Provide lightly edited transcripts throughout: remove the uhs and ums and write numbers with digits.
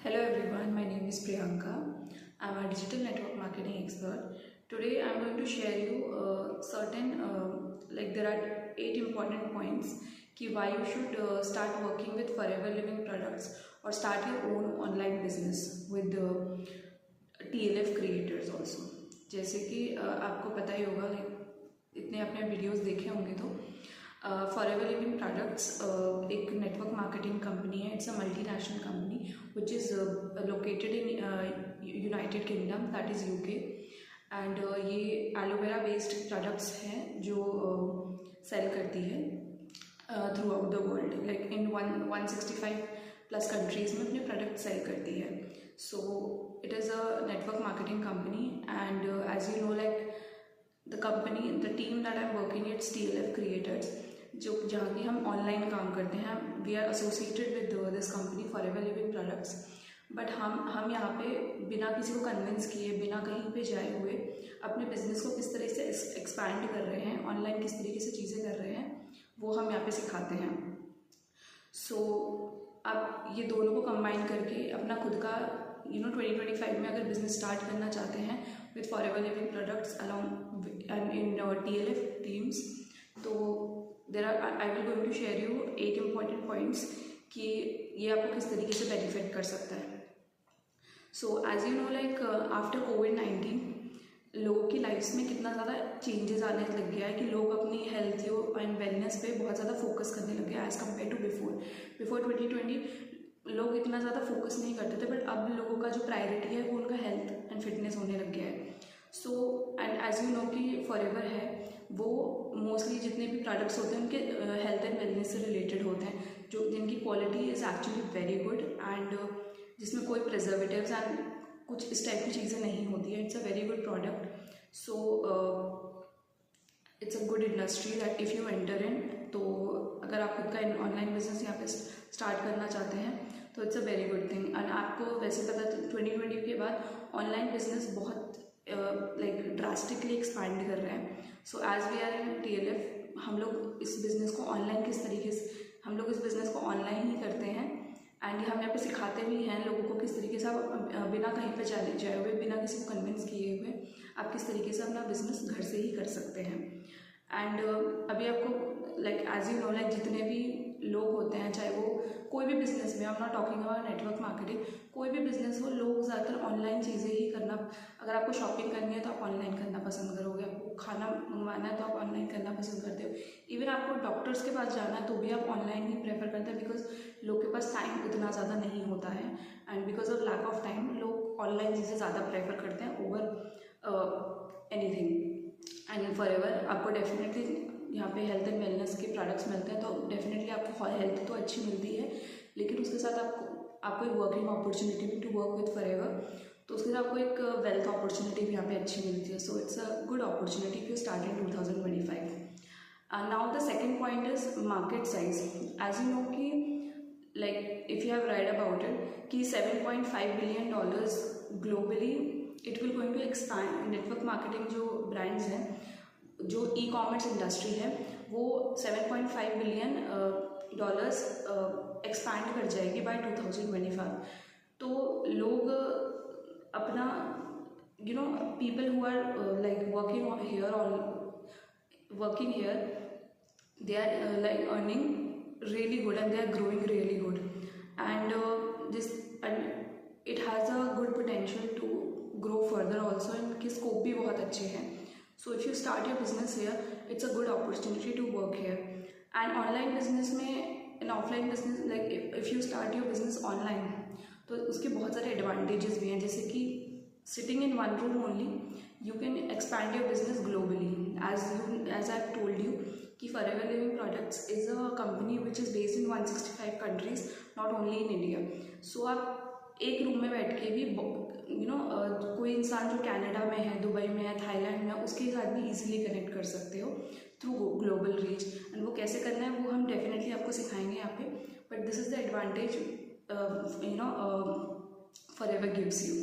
Hello everyone, my name is Priyanka. I'm a digital network marketing expert. Today I'm going to share you there are 8 important points कि why you should start working with Forever Living products or start your own online business with TLF creators also. जैसे कि आपको पता ही होगा इतने अपने videos देखे होंगे तो फॉरएवर लिविंग प्रोडक्ट्स एक नेटवर्क मार्केटिंग कंपनी है. It's a multinational company which is located in United Kingdom, that is UK. And ये एलोवेरा बेस्ड प्रोडक्ट्स हैं जो सेल करती है throughout the world. Like in 165 plus countries में अपने product sell करती है. So it is a network marketing company and as you know the team that I'm working, it's TLF creators, जो जहाँ की हम ऑनलाइन काम करते हैं. We are associated with this company Forever Living Products. But हम यहाँ पे बिना किसी को कन्विंस किए, बिना कहीं पे जाए हुए अपने बिजनेस को किस तरह से एक्सपैंड कर रहे हैं, ऑनलाइन किस तरीके से चीज़ें कर रहे हैं, वो हम यहाँ पे सिखाते हैं. सो आप ये दोनों को कंबाइन करके अपना खुद का 2025 में अगर बिजनेस स्टार्ट करना चाहते हैं with Forever Living products along and in TLF teams, तो I will going to share you 8 important points कि ये आपको किस तरीके से बेनिफिट कर सकता है. So as you know after कोविड-19 लोगों की लाइफ्स में कितना ज़्यादा चेंजेस आने लग गया है कि लोग अपनी हेल्थ एंड वेलनेस पे बहुत ज़्यादा फोकस करने लग गया एज़ कम्पेयर टू बिफोर 2020 लोग इतना ज़्यादा फोकस नहीं करते थे. बट अब लोगों का जो प्रायोरिटी है वो उनका हेल्थ एंड फिटनेस होने लग गया है. So and as you know कि फॉरएवर है वो मोस्टली जितने भी प्रोडक्ट्स होते हैं उनके हेल्थ एंड वेलनेस से रिलेटेड होते हैं, जो जिनकी quality is actually very good and जिसमें कोई प्रिजर्वेटिव्स एंड कुछ इस टाइप की चीज़ें नहीं होती है. It's a very good product. So it's a good industry that if you enter in, तो अगर आप खुद का ऑनलाइन बिजनेस यहाँ पे स्टार्ट करना चाहते हैं तो it's a very good thing. And आपको वैसे पता 2020 के बाद ऑनलाइन बिजनेस बहुत ड्रास्टिकली एक्सपैंड कर रहे हैं. So as we are in TLF हम लोग इस बिज़नेस को ऑनलाइन किस तरीके से हम लोग इस बिज़नेस को ऑनलाइन ही करते हैं. एंड हम यहाँ पे सिखाते भी हैं लोगों को किस तरीके से आप बिना कहीं पे जाए हुए, बिना किसी को कन्विंस किए हुए आप किस तरीके से अपना बिजनेस घर से ही कर सकते हैं. एंड अभी आपको एज यू नो जितने भी लोग होते हैं, चाहे वो कोई भी बिजनेस में, I am not talking about network marketing, कोई भी बिजनेस हो, लोग ज़्यादातर ऑनलाइन चीज़ें ही करना. अगर आपको शॉपिंग करनी है तो आप ऑनलाइन करना पसंद करोगे, आपको खाना मंगवाना है तो आप ऑनलाइन करना पसंद करते हो, इवन आपको डॉक्टर्स के पास जाना है तो भी आप ऑनलाइन ही प्रेफर करते हैं. बिकॉज लोग के पास टाइम उतना ज़्यादा नहीं होता है and because of lack of time लोग ऑनलाइन चीज़ें ज़्यादा प्रेफर करते हैं ओवर एनीथिंग. एंड फॉरएवर आपको डेफिनेटली यहाँ पे हेल्थ एंड वेलनेस के प्रोडक्ट्स मिलते हैं, तो डेफिनेटली आपको हेल्थ तो अच्छी मिलती है, लेकिन उसके साथ आपको एक वर्किंग अपॉर्चुनिटी भी टू वर्क विद फॉरएवर, तो उसके साथ आपको एक वेल्थ अपॉर्चुनिटी भी यहाँ पे अच्छी मिलती है. So it's a good opportunity if you start in 2025. Now the second point is market size. As you know कि if you have read about it कि $7.5 billion globally it will going to expand. Network marketing जो brands हैं, जो e-commerce industry है, वो $7.5 billion expand कर जाएगी bye 2025. तो लोग अपना people who are working here they are earning really good and they are growing really good and it has a good potential to grow further also. इनके scope भी बहुत अच्छे हैं. So if you start your business here, it's a good opportunity to work here. And online business में, in offline business, if you start your business online, तो उसके बहुत सारे advantages भी हैं, जैसे कि sitting in one room only, you can expand your business globally. As I've told you, कि Forever Living Products is a company which is based in 165 countries, not only in India. So आप एक room में बैठ के भी कोई इंसान जो कनाडा में है, दुबई में है, थाईलैंड में है, उसके साथ भी इजीली कनेक्ट कर सकते हो थ्रू ग्लोबल रीच. एंड वो कैसे करना है वो हम डेफिनेटली आपको सिखाएंगे यहाँ पे. But this is the advantage forever gives you.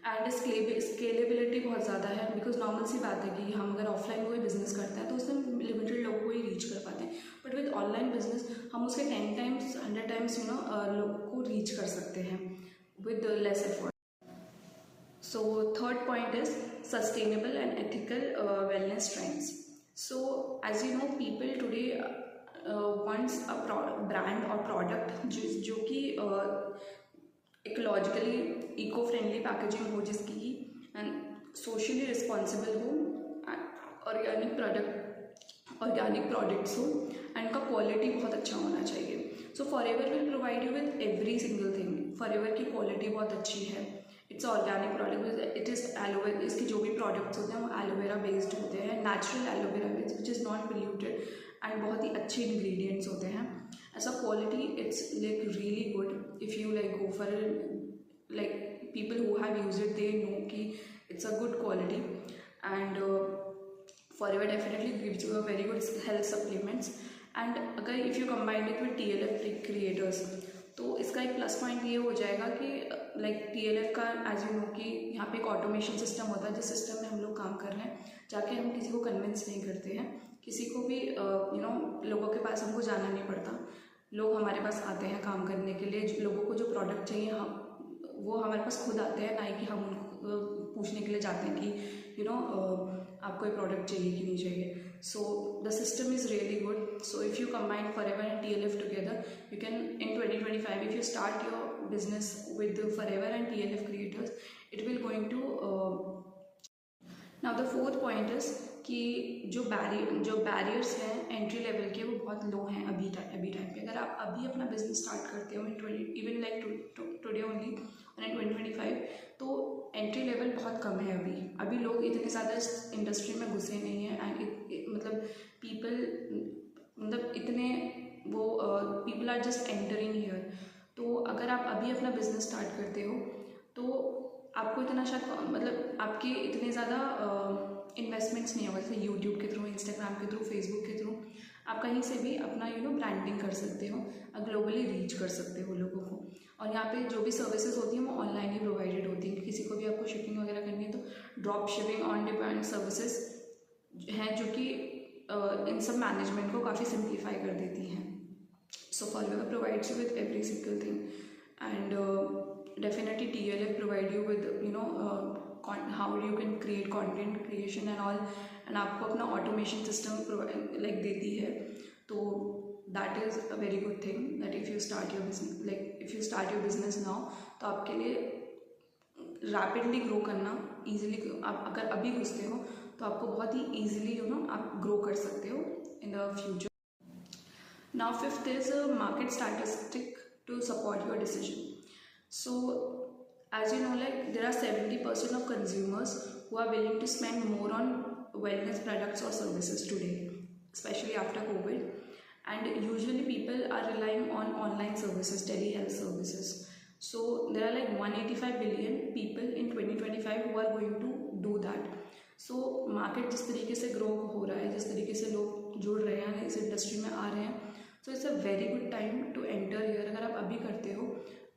And scalability बहुत ज़्यादा है, बिकॉज नॉर्मल सी बात है कि हम अगर ऑफलाइन कोई बिजनेस करते हैं तो उसमें लिमिटेड लोगों को ही रीच कर पाते हैं. बट विद ऑनलाइन बिजनेस हम उसके 10 टाइम्स 100 टाइम्स लोगों को रीच कर सकते हैं. with less effort. So third point is sustainable and ethical wellness trends. So as you know, people today wants a brand or product जो कि इकोलॉजिकली इको फ्रेंडली पैकेजिंग हो, जिसकी एंड सोशली रिस्पॉन्सिबल हो, organic products हो, and का quality बहुत अच्छा होना चाहिए. So Forever will provide you with every single thing. Forever की क्वालिटी बहुत अच्छी है. It's organic product. It is aloe vera. इसके जो भी प्रोडक्ट्स होते हैं वो एलोवेरा बेस्ड होते हैं, natural aloe vera based, which is not polluted, and बहुत ही अच्छे इंग्रेडिएंट्स होते हैं. ऐसा quality it's like really good. If you like go for like people who have used it, they know कि it's a good quality. And forever definitely gives you a very good health supplements. And अगर if you combine it with TLF creators, तो इसका एक plus point ये हो जाएगा कि like TLF का एज यू नो कि यहाँ पे एक ऑटोमेशन सिस्टम होता है, जिस सिस्टम में हम लोग काम कर रहे हैं, जाके हम किसी को कन्विंस नहीं करते हैं, किसी को भी लोगों के पास हमको जाना नहीं पड़ता. लोग हमारे पास आते हैं काम करने के लिए. लोगों को जो प्रोडक्ट चाहिए हम वो हमारे पास खुद आते हैं, ना कि हम उनको पूछने के लिए जाते हैं कि आपको ये प्रोडक्ट चाहिए कि नहीं चाहिए. So the system is really good. So if you combine Forever and TLF together, you can in 2025 if you start your business with Forever and TLF creators, it will going to. Now the fourth point is कि जो barriers हैं entry level के, वो बहुत लो हैं अभी time पे. अगर आप अभी अपना बिजनेस स्टार्ट करते हो इवन लाइक टुडे ओनली और इन 2025, तो एंट्री लेवल बहुत कम है अभी लोग इतने ज़्यादा इस इंडस्ट्री में घुसे नहीं हैं. एंड मतलब people are just entering here. तो अगर आप अभी अपना बिजनेस स्टार्ट करते हो तो आपको इतना शायद आपके इतने ज़्यादा इन्वेस्टमेंट्स नहीं होगा. जैसे यूट्यूब के थ्रू, इंस्टाग्राम के थ्रू, फेसबुक के थ्रू आप कहीं से भी अपना ब्रांडिंग कर सकते हो, ग्लोबली रीच कर सकते हो लोगों को. और यहाँ पे जो भी सर्विसेज होती हैं वो ऑनलाइन ही प्रोवाइडेड होती हैं. किसी को भी आपको शिपिंग वगैरह करनी है तो drop shipping, on demand services हैं जो कि इन सब मैनेजमेंट को काफ़ी सिंप्लीफाई कर देती हैं. So Forever provides you with every single thing. And definitely TLF provide you with how you can create content creation and all, and आपको अपना automation system like देती है. तो that is a very good thing that if you start your business now, तो आपके लिए rapidly grow करना easily, आप अगर अभी घुसते हो तो आपको बहुत ही easily आप grow कर सकते हो in the future. Now fifth is a market statistic to support your decision. So as you know, like there are 70% of consumers who are willing to spend more on wellness products or services today, especially after COVID. And usually people are relying on online services, telehealth services. So there are like 185 billion people in 2025 who are going to do that. So market जिस तरीके से grow हो रहा है, जिस तरीके से लोग जुड़ रहे हैं, इस इंडस्ट्री में आ रहे हैं, so it's a very good time to enter here. अगर आप अभी करते हो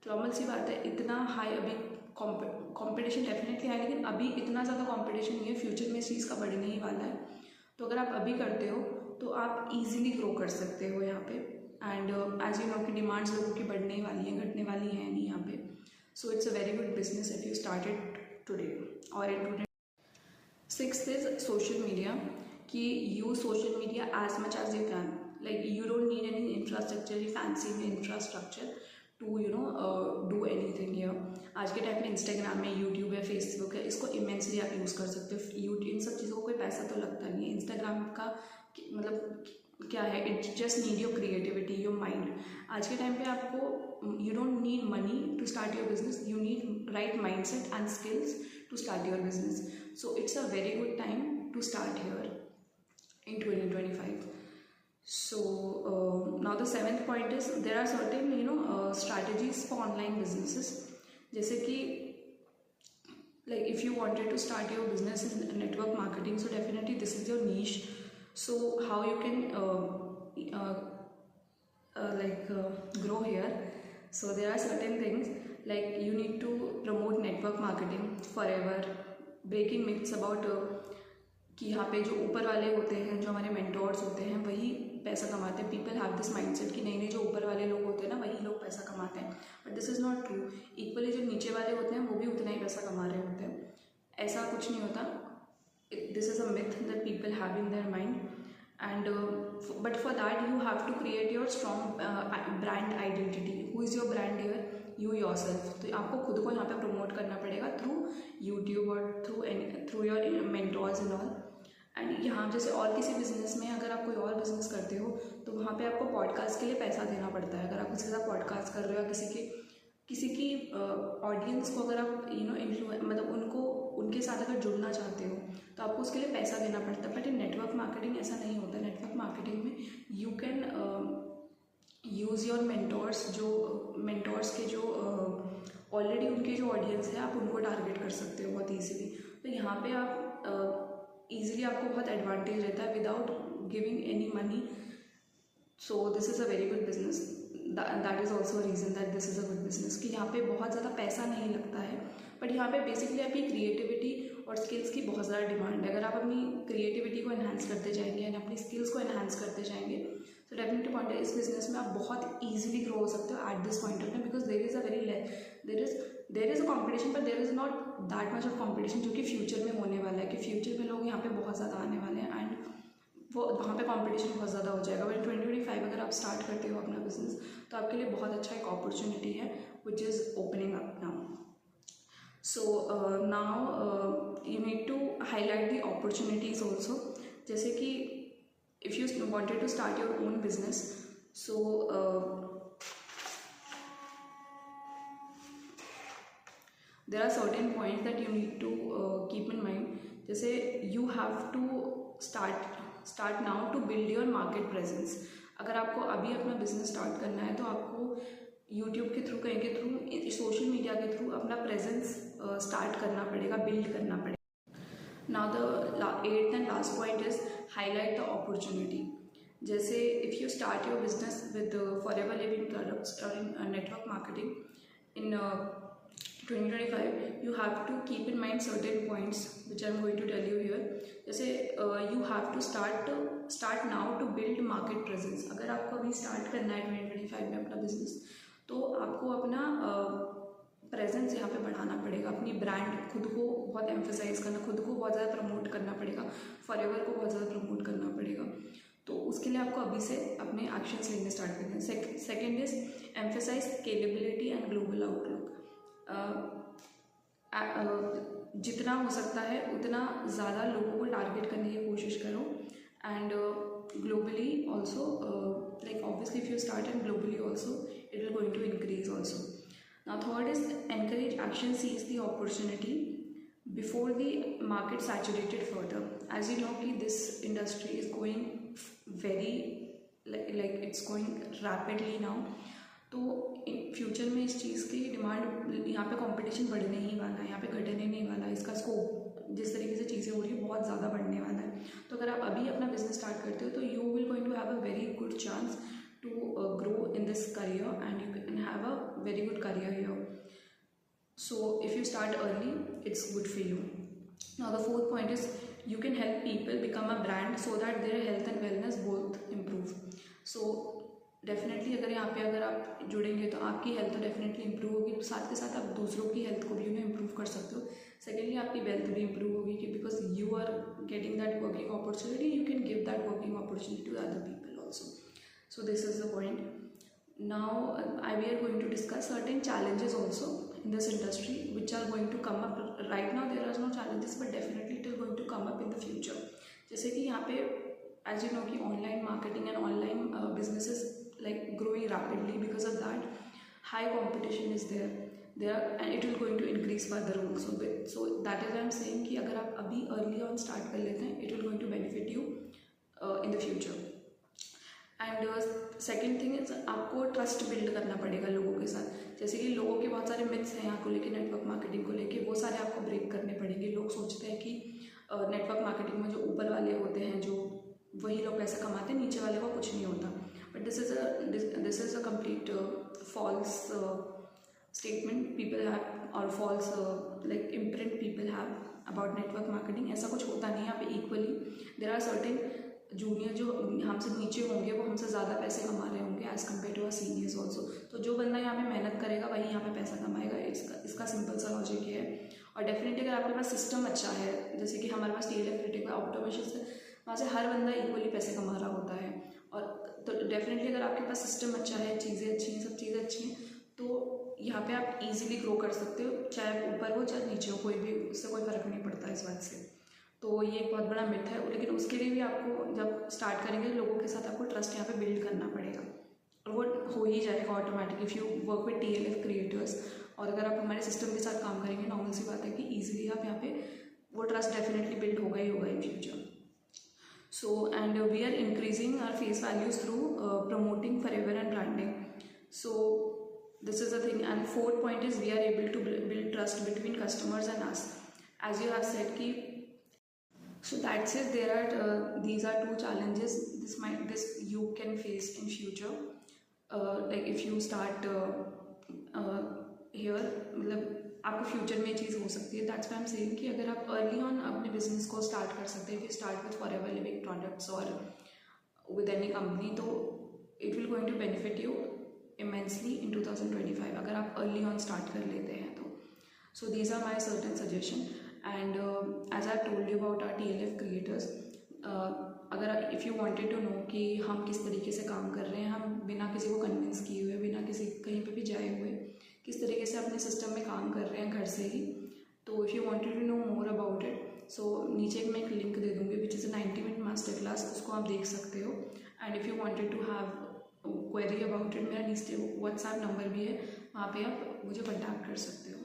तो नॉर्मल सी बात है, इतना हाई अभी कंपटीशन डेफिनेटली है, लेकिन अभी इतना ज़्यादा कंपटीशन नहीं है. फ्यूचर में इस चीज़ का बढ़ने ही वाला है. तो अगर आप अभी करते हो तो आप इजीली ग्रो कर सकते हो यहाँ पे. एंड एज यू नो कि डिमांड्स लोगों की बढ़ने ही वाली हैं, घटने वाली हैं नहीं यहाँ पे. So it's a very good business if you started today और in today. Sixth is social media, कि use social media as much as you can. Like you don't need any infrastructure, fancy infrastructure to do anything here. आज के time में Instagram है, YouTube है, Facebook है, इसको immensely आप use कर सकते हो. इन सब चीज़ों को कोई पैसा तो लगता नहीं है. इंस्टाग्राम का मतलब क्या है, it just need your creativity, your mind. आज के टाइम पे आपको you don't need money to start your business, you need right mind set and skills to start your business. So it's a very good time to start here in 2025. So now the seventh point is there are certain strategies for online businesses. जैसे कि like if you wanted to start your business in network marketing, so definitely this is your niche. So how you can grow here. So there are certain things like you need to promote network marketing forever, breaking myths about कि यहाँ पे जो ऊपर वाले होते हैं, जो हमारे मेंटोर्स होते हैं, वही पैसा कमाते हैं. पीपल हैव दिस माइंडसेट कि नहीं नहीं, जो ऊपर वाले लोग होते हैं ना वही लोग पैसा कमाते हैं. But this is not true. Equally जो नीचे वाले होते हैं वो भी उतना ही पैसा कमा रहे होते हैं. ऐसा कुछ नहीं होता. This is a myth that people have in their mind. And but for that you have to create your strong brand identity. Who is your brand here? You yourself. तो आपको खुद को यहाँ पे प्रमोट करना पड़ेगा थ्रू यूट्यूब और through your mentors and all. And यहाँ जैसे और किसी बिजनेस में अगर आप कोई और बिजनेस करते हो तो वहाँ पे आपको पॉडकास्ट के लिए पैसा देना पड़ता है. अगर आप किसी के साथ पॉडकास्ट कर रहे हो, किसी की ऑडियंस को अगर आप मतलब उनको उनके साथ अगर जुड़ना चाहते हो तो आपको उसके लिए पैसा देना पड़ता है. बट इन नेटवर्क मार्केटिंग ऐसा नहीं होता. नेटवर्क मार्केटिंग में you can use your mentors. जो मेंटोर्स के जो ऑलरेडी उनके जो ऑडियंस है आप उनको टारगेट कर सकते हो बहुत ईजीली. तो यहाँ पे आप ईजिली आपको बहुत एडवांटेज रहता है without giving any money. So this is a very good business. That is also reason that this is a good business कि यहाँ पे बहुत ज़्यादा पैसा नहीं लगता है. बट यहाँ पे बेसिकली आपकी क्रिएटिविटी और स्किल्स की बहुत ज़्यादा डिमांड है. अगर आप अपनी क्रिएटिविटी को एनहांस करते जाएंगे एंड अपनी स्किल्स को एनहांस करते जाएंगे तो डेफिनेटली पॉइंट है इस बिजनेस में आप बहुत ईजिली ग्रो हो सकते हो at this point of time. Because there is a competition but there is not that much of competition जो कि फ्यूचर में होने वाला है. कि फ्यूचर में लोग यहाँ पे बहुत ज़्यादा आने वाले हैं एंड वो वहाँ पे कंपटीशन बहुत ज़्यादा हो जाएगा. बट 2025 अगर आप स्टार्ट करते हो अपना बिजनेस तो आपके लिए बहुत अच्छा एक अपॉर्चुनिटी है which is opening up now. So now you need to highlight the opportunities also. जैसे कि if you wanted to start your own business so there are certain points that you need to keep in mind. जैसे you have to start now to build your market presence. अगर आपको अभी अपना business start करना है तो आपको YouTube के थ्रू, कहीं के थ्रू, सोशल मीडिया के थ्रू अपना प्रेजेंस स्टार्ट करना पड़ेगा, बिल्ड करना पड़ेगा. Now the 8th and last point is highlight the opportunity. जैसे if you start your business with Forever Living products और in network marketing in 2025, you have to keep in mind certain points which I am going to tell you here. जैसे you have to start now to build market presence. अगर आपको अभी start करना है 2025 में अपना business तो आपको अपना प्रेजेंस यहाँ पे बढ़ाना पड़ेगा. अपनी ब्रांड खुद को बहुत एम्फेसाइज करना, खुद को बहुत ज़्यादा प्रमोट करना पड़ेगा, फॉरएवर को बहुत ज़्यादा प्रमोट करना पड़ेगा. तो उसके लिए आपको अभी से अपने एक्शंस लेने स्टार्ट करने हैं. Second is emphasize scalability and global outlook. जितना हो सकता है उतना ज़्यादा लोगों को टारगेट करने की कोशिश करो. And globally also, like obviously if you start and globally also it will going to increase also. Now third is encourage action, seize the opportunity before the market saturated further. As you know कि this industry is going very like it's going rapidly now. तो future में इस चीज़ की demand, यहाँ पे competition बढ़ने ही वाला है, यहाँ पे घटने नहीं वाला है. इसका स्कोप जिस तरीके से चीज़ें हो रही है बहुत ज़्यादा बढ़ने वाला है. तो अगर आप अभी अपना बिजनेस स्टार्ट करते हो तो you will going to have a very good chance to grow in this career and you can have a very good career here. So if you start early it's good for you. Now the fourth point is you can help people become a brand so that their health and wellness both improve. So definitely अगर आप जुड़ेंगे तो आपकी health तो definitely improve होगी. साथ के साथ आप दूसरों की हेल्थ को भी उन्हें इंप्रूव कर सकते हो. सेकेंडली आपकी वेल्थ भी इंप्रूव होगी कि because you are getting that working opportunity, you can give that working opportunity to other people also. So this is the point. Now we are going to discuss certain challenges also in this industry which are going to come up. Right now there are no challenges but definitely it is going to come up in the future. जैसे कि यहाँ पे as you know कि online marketing and online businesses like growing rapidly, because of that high competition is there and it will going to increase further also. So that is why I am saying कि अगर आप अभी early on start कर लेते हैं it will going to benefit you in the future. And second thing is आपको trust build करना पड़ेगा लोगों के साथ. जैसे कि लोगों के बहुत सारे मिथ्स हैं यहाँ को लेके, नेटवर्क मार्केटिंग को लेके, वो सारे आपको ब्रेक करने पड़ेंगे. लोग सोचते हैं कि नेटवर्क मार्केटिंग में जो ऊपर वाले होते हैं जो वही लोग पैसा कमाते हैं, नीचे वाले को कुछ नहीं होता. But this is a complete false statement people have और false like imprint people have about network marketing. ऐसा कुछ होता नहीं है. यहाँ पे equally there are certain junior जो हमसे नीचे होंगे वो हमसे ज़्यादा पैसे कमा रहे होंगे as compare to our seniors also. तो जो बंदा यहाँ पे मेहनत करेगा वही यहाँ पे पैसा कमाएगा। इसका सिंपल सा लॉजिक ये है। और डेफिनेटली अगर आपके पास सिस्टम अच्छा है, जैसे कि हमारे पास TLF क्रिएटिव ऑटोमेशन से वहाँ से हर बंदा इक्वली पैसे कमा रहा होता है। और तो डेफिनेटली अगर आपके पास सिस्टम अच्छा है, चीज़ें अच्छी हैं, सब चीज़ें अच्छी हैं, तो यहाँ पे आप इजीली ग्रो कर सकते हो, चाहे ऊपर हो चाहे नीचे हो, कोई भी उससे कोई फ़र्क नहीं पड़ता इस बात से। तो ये एक बहुत बड़ा मिथ है। लेकिन उसके लिए भी आपको जब स्टार्ट करेंगे लोगों के साथ आपको ट्रस्ट यहाँ पे बिल्ड करना पड़ेगा, और वो हो ही जाएगा automatic if you work with TLF creators. और अगर आप हमारे सिस्टम के साथ काम करेंगे, नॉर्मल सी बात है कि ईजिली आप यहाँ पे वो ट्रस्ट डेफिनेटली बिल्ड होगा ही होगा in future. So, and we are increasing our face values through promoting forever and branding. So this is the thing. And fourth point is we are able to build trust between customers and us, as you have said ki. So that's it. There are these are two challenges this you can face in future, like if you start here, मतलब आपको future में ये चीज़ हो सकती है। That's why I am saying कि अगर आप अर्ली ऑन अपने बिजनेस को स्टार्ट कर सकते हैं, फिर start with Forever Living products और विद एनी कंपनी, तो it will going to benefit you immensely in 2025 अगर आप अर्ली ऑन स्टार्ट कर लेते हैं तो। So these are my certain suggestion. And as I told you about our TLF creators, अगर if you wanted to know कि हम किस तरीके से काम कर रहे हैं, हम बिना किसी को कन्विंस किए हुए, बिना किसी कहीं पे भी जाए हुए किस तरीके से अपने सिस्टम में काम कर रहे हैं घर से ही, तो if you wanted to know more about it, so नीचे मैं एक लिंक दे दूँगी which is 90-minute master class, उसको आप देख सकते हो। And if you wanted to have query about it, मेरा नीचे WhatsApp नंबर भी है, वहाँ पे आप मुझे कॉन्टैक्ट कर सकते हो।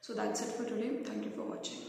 So that's it for today. Thank you for watching.